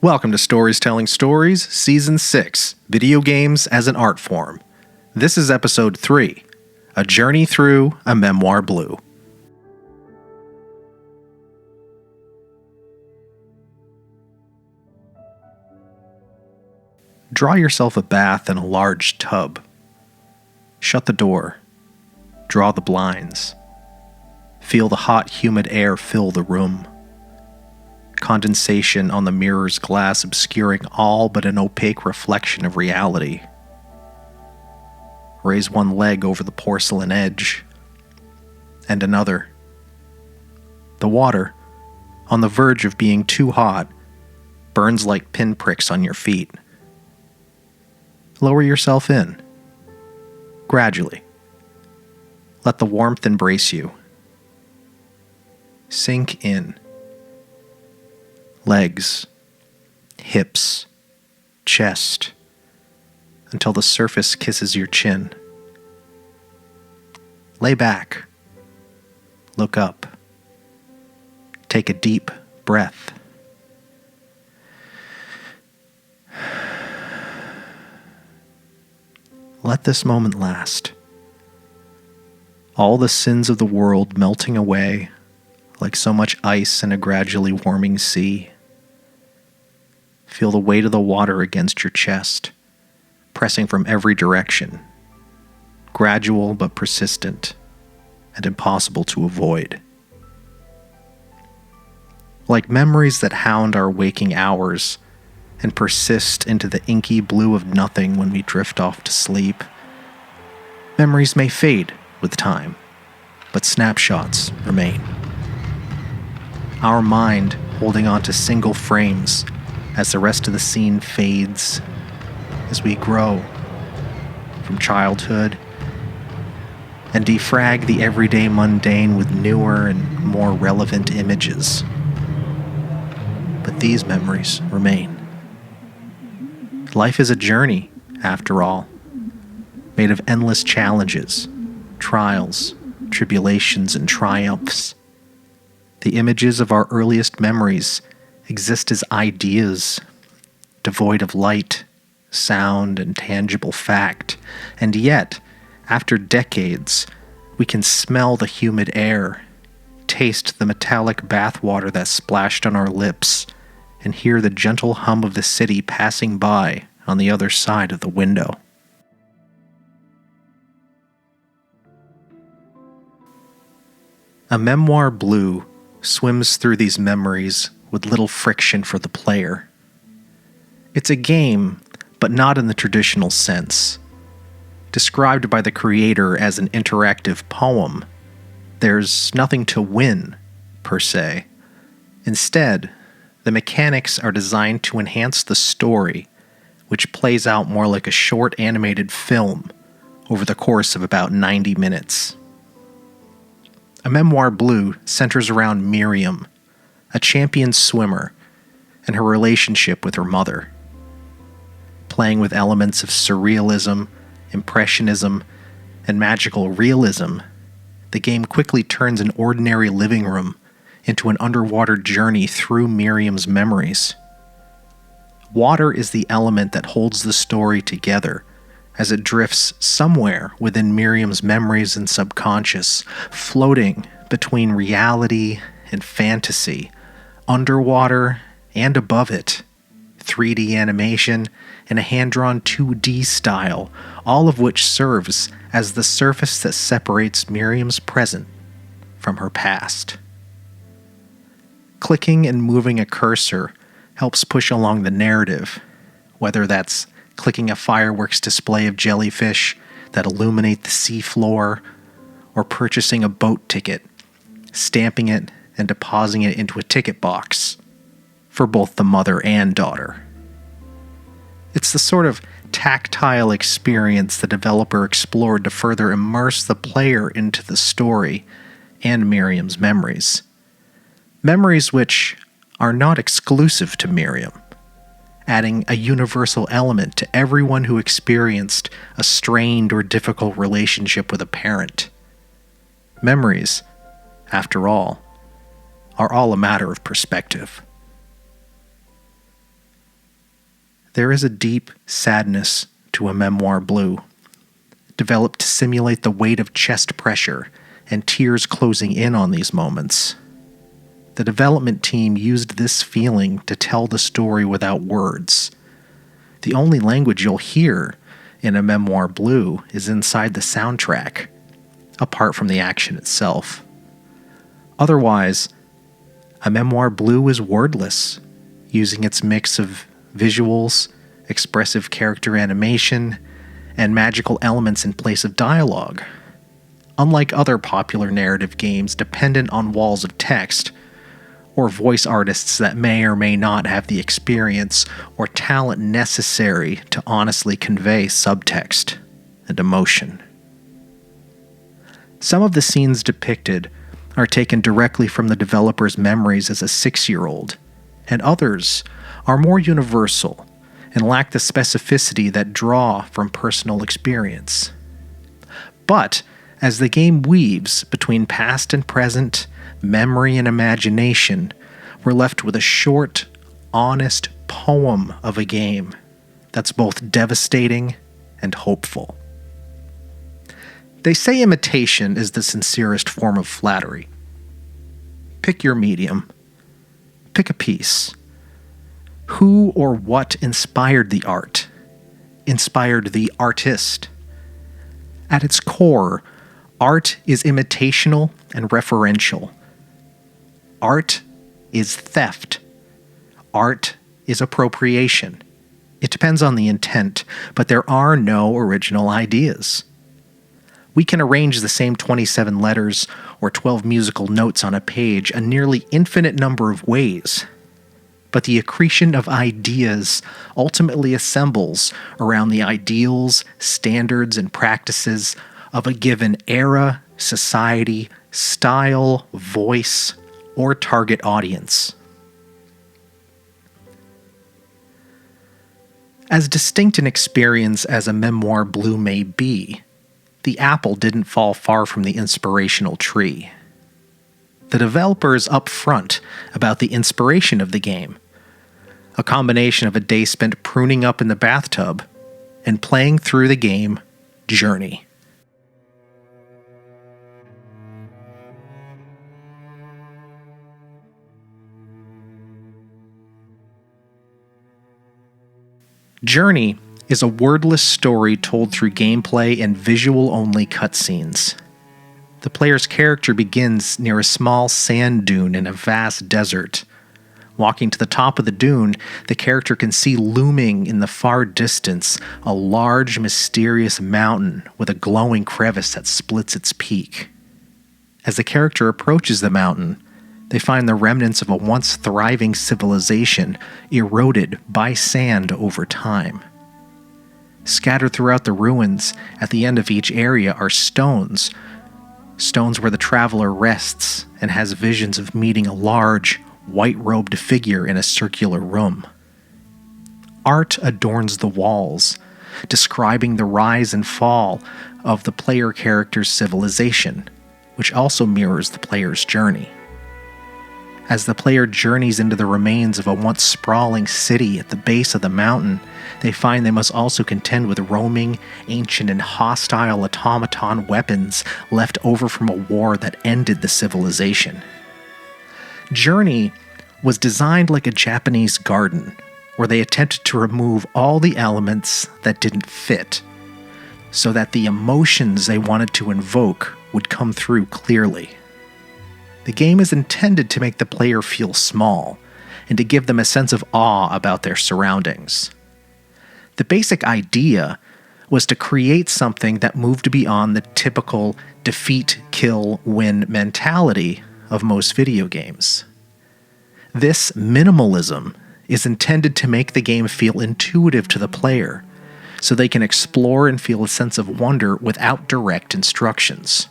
Welcome to Stories Telling Stories, Season 6, Video Games as an Art Form. This is Episode 3, A Journey Through A Memoir Blue. Draw yourself a bath in a large tub. Shut the door. Draw the blinds. Feel the hot, humid air fill the room. Condensation on the mirror's glass obscuring all but an opaque reflection of reality. Raise one leg over the porcelain edge, and another. The water, on the verge of being too hot, burns like pinpricks on your feet. Lower yourself in, gradually. Let the warmth embrace you. Sink in. Legs, hips, chest, until the surface kisses your chin. Lay back. Look up. Take a deep breath. Let this moment last. All the sins of the world melting away like so much ice in a gradually warming sea. Feel the weight of the water against your chest, pressing from every direction, gradual but persistent, and impossible to avoid. Like memories that hound our waking hours and persist into the inky blue of nothing when we drift off to sleep, memories may fade with time, but snapshots remain. Our mind holding on to single frames as the rest of the scene fades as we grow from childhood and defrag the everyday mundane with newer and more relevant images. But these memories remain. Life is a journey, after all, made of endless challenges, trials, tribulations, and triumphs. The images of our earliest memories exist as ideas, devoid of light, sound, and tangible fact, and yet, after decades, we can smell the humid air, taste the metallic bathwater that splashed on our lips, and hear the gentle hum of the city passing by on the other side of the window. A Memoir Blue swims through these memories with little friction for the player. It's a game, but not in the traditional sense. Described by the creator as an interactive poem, there's nothing to win, per se. Instead, the mechanics are designed to enhance the story, which plays out more like a short animated film over the course of about 90 minutes. A Memoir Blue centers around Miriam, a champion swimmer, and her relationship with her mother. Playing with elements of surrealism, impressionism, and magical realism, the game quickly turns an ordinary living room into an underwater journey through Miriam's memories. Water is the element that holds the story together as it drifts somewhere within Miriam's memories and subconscious, floating between reality and fantasy, underwater and above it. 3D animation and a hand-drawn 2D style, all of which serves as the surface that separates Miriam's present from her past. Clicking and moving a cursor helps push along the narrative, whether that's clicking a fireworks display of jellyfish that illuminate the seafloor, or purchasing a boat ticket, stamping it and depositing it into a ticket box for both the mother and daughter. It's the sort of tactile experience the developer explored to further immerse the player into the story and Miriam's memories. Memories which are not exclusive to Miriam, adding a universal element to everyone who experienced a strained or difficult relationship with a parent. Memories, after all, are all a matter of perspective. There is a deep sadness to A Memoir Blue, developed to simulate the weight of chest pressure and tears closing in on these moments. The development team used this feeling to tell the story without words. The only language you'll hear in A Memoir Blue is inside the soundtrack, apart from the action itself. Otherwise, A Memoir Blue is wordless, using its mix of visuals, expressive character animation, and magical elements in place of dialogue. Unlike other popular narrative games dependent on walls of text, or voice artists that may or may not have the experience or talent necessary to honestly convey subtext and emotion. Some of the scenes depicted are taken directly from the developer's memories as a 6-year-old, and others are more universal and lack the specificity that draw from personal experience. But as the game weaves between past and present, memory and imagination, we're left with a short, honest poem of a game that's both devastating and hopeful. They say imitation is the sincerest form of flattery. Pick your medium. Pick a piece. Who or what inspired the art? Inspired the artist? At its core, art is imitational and referential. Art is theft. Art is appropriation. It depends on the intent, but there are no original ideas. We can arrange the same 27 letters or 12 musical notes on a page a nearly infinite number of ways. But the accretion of ideas ultimately assembles around the ideals, standards, and practices of a given era, society, style, voice, or target audience. As distinct an experience as A Memoir Blue may be, the apple didn't fall far from the inspirational tree. The developer is upfront about the inspiration of the game, a combination of a day spent pruning up in the bathtub and playing through the game Journey. Journey is a wordless story told through gameplay and visual-only cutscenes. The player's character begins near a small sand dune in a vast desert. Walking to the top of the dune, the character can see looming in the far distance a large, mysterious mountain with a glowing crevice that splits its peak. As the character approaches the mountain, they find the remnants of a once thriving civilization eroded by sand over time. Scattered throughout the ruins, at the end of each area are stones where the traveler rests and has visions of meeting a large, white-robed figure in a circular room. Art adorns the walls, describing the rise and fall of the player character's civilization, which also mirrors the player's journey. As the player journeys into the remains of a once sprawling city at the base of the mountain, they find they must also contend with roaming, ancient, and hostile automaton weapons left over from a war that ended the civilization. Journey was designed like a Japanese garden, where they attempted to remove all the elements that didn't fit, so that the emotions they wanted to invoke would come through clearly. The game is intended to make the player feel small, and to give them a sense of awe about their surroundings. The basic idea was to create something that moved beyond the typical defeat, kill, win mentality of most video games. This minimalism is intended to make the game feel intuitive to the player, so they can explore and feel a sense of wonder without direct instructions.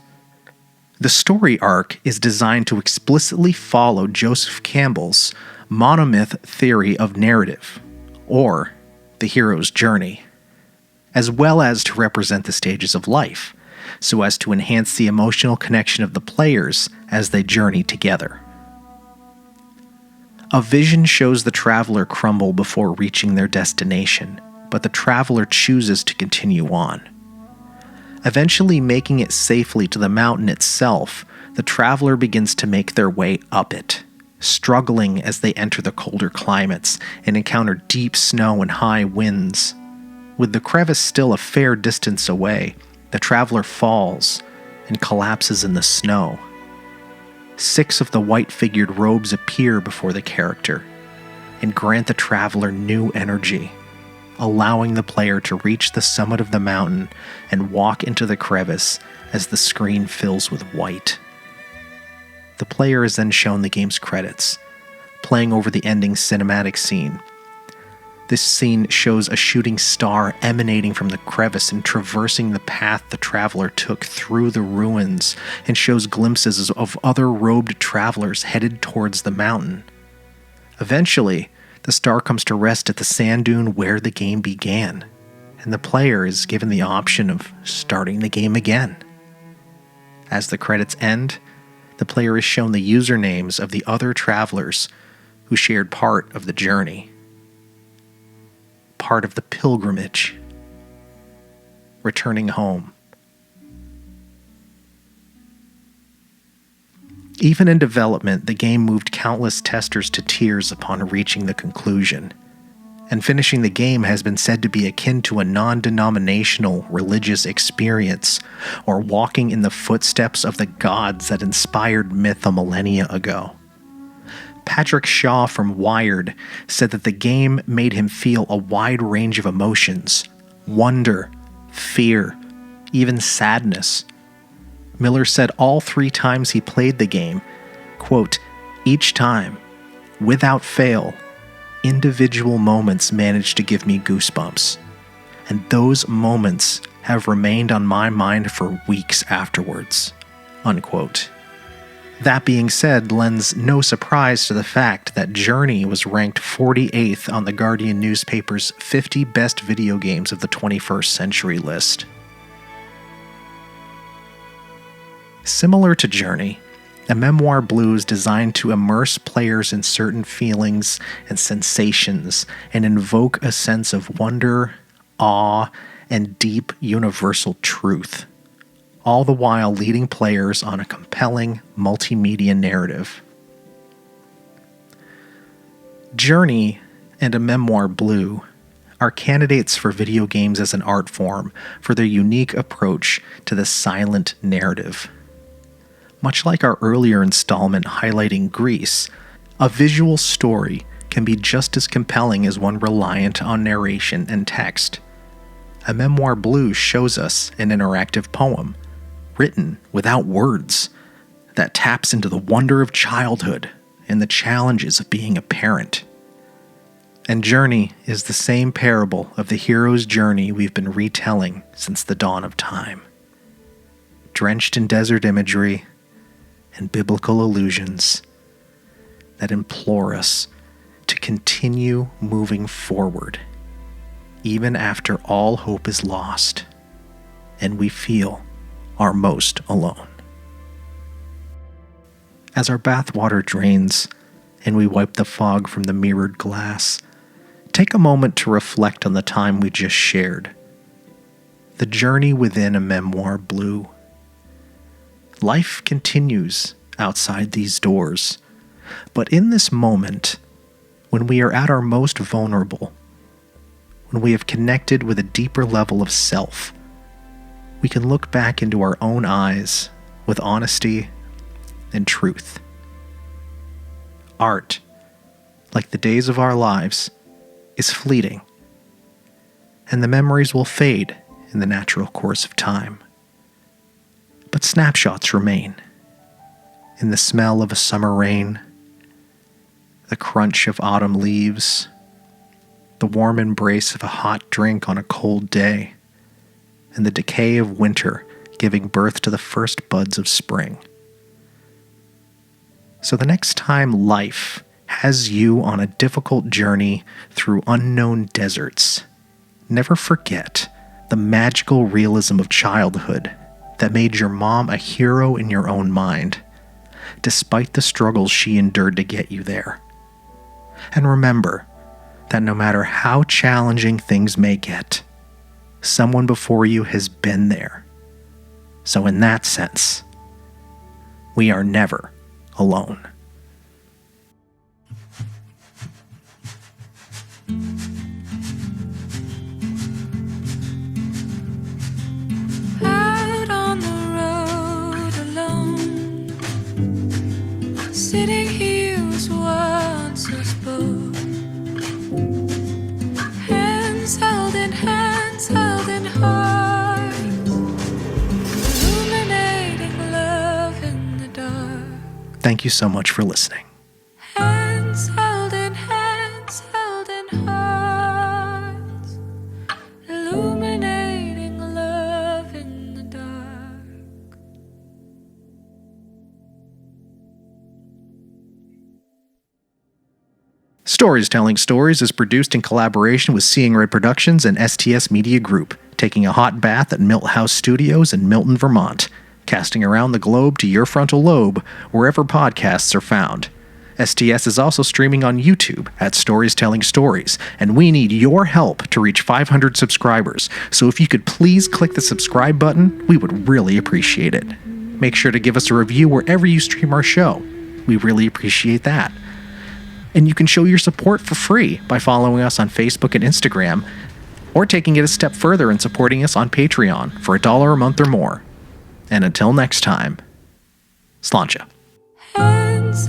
The story arc is designed to explicitly follow Joseph Campbell's monomyth theory of narrative, or the hero's journey, as well as to represent the stages of life, so as to enhance the emotional connection of the players as they journey together. A vision shows the traveler crumble before reaching their destination, but the traveler chooses to continue on. Eventually making it safely to the mountain itself, the traveler begins to make their way up it, struggling as they enter the colder climates and encounter deep snow and high winds. With the crevice still a fair distance away, the traveler falls and collapses in the snow. 6 of the white-figured robes appear before the character and grant the traveler new energy, allowing the player to reach the summit of the mountain and walk into the crevice as the screen fills with white. The player is then shown the game's credits, playing over the ending cinematic scene. This scene shows a shooting star emanating from the crevice and traversing the path the traveler took through the ruins, and shows glimpses of other robed travelers headed towards the mountain. Eventually, the star comes to rest at the sand dune where the game began, and the player is given the option of starting the game again. As the credits end, the player is shown the usernames of the other travelers who shared part of the journey, part of the pilgrimage, returning home. Even in development, the game moved countless testers to tears upon reaching the conclusion, and finishing the game has been said to be akin to a non-denominational religious experience, or walking in the footsteps of the gods that inspired myth a millennia ago. Patrick Shaw from Wired said that the game made him feel a wide range of emotions: wonder, fear, even sadness. Miller said all 3 times he played the game, quote, "Each time, without fail, individual moments managed to give me goosebumps, and those moments have remained on my mind for weeks afterwards," unquote. That being said, lends no surprise to the fact that Journey was ranked 48th on the Guardian newspaper's 50 best video games of the 21st century list. Similar to Journey, A Memoir Blue is designed to immerse players in certain feelings and sensations and invoke a sense of wonder, awe, and deep universal truth, all the while leading players on a compelling multimedia narrative. Journey and A Memoir Blue are candidates for video games as an art form for their unique approach to the silent narrative. Much like our earlier installment highlighting GRIS, a visual story can be just as compelling as one reliant on narration and text. A Memoir Blue shows us an interactive poem, written without words, that taps into the wonder of childhood and the challenges of being a parent. And Journey is the same parable of the hero's journey we've been retelling since the dawn of time. Drenched in desert imagery and biblical allusions that implore us to continue moving forward, even after all hope is lost and we feel our most alone. As our bathwater drains and we wipe the fog from the mirrored glass, take a moment to reflect on the time we just shared. The journey within A Memoir Blue. Life continues outside these doors, but in this moment, when we are at our most vulnerable, when we have connected with a deeper level of self, we can look back into our own eyes with honesty and truth. Art, like the days of our lives, is fleeting, and the memories will fade in the natural course of time. But snapshots remain, in the smell of a summer rain, the crunch of autumn leaves, the warm embrace of a hot drink on a cold day, and the decay of winter giving birth to the first buds of spring. So the next time life has you on a difficult journey through unknown deserts, never forget the magical realism of childhood that made your mom a hero in your own mind, despite the struggles she endured to get you there. And remember that no matter how challenging things may get, someone before you has been there. So in that sense, we are never alone. Out on the road alone, sitting here was once us both. Hands held in hearts, illuminating love in the dark. Thank you so much for listening. Hands held in hearts, illuminating love in the dark. Stories Telling Stories is produced in collaboration with Seeing Red Productions and STS Media Group, taking a hot bath at Milt House Studios in Milton, Vermont, casting around the globe to your frontal lobe wherever podcasts are found. STS is also streaming on YouTube at Stories Telling Stories, and we need your help to reach 500 subscribers, so if you could please click the subscribe button, we would really appreciate it. Make sure to give us a review wherever you stream our show. We really appreciate that. And you can show your support for free by following us on Facebook and Instagram, or taking it a step further and supporting us on Patreon for $1 a month or more. And until next time, Sláinte. Hands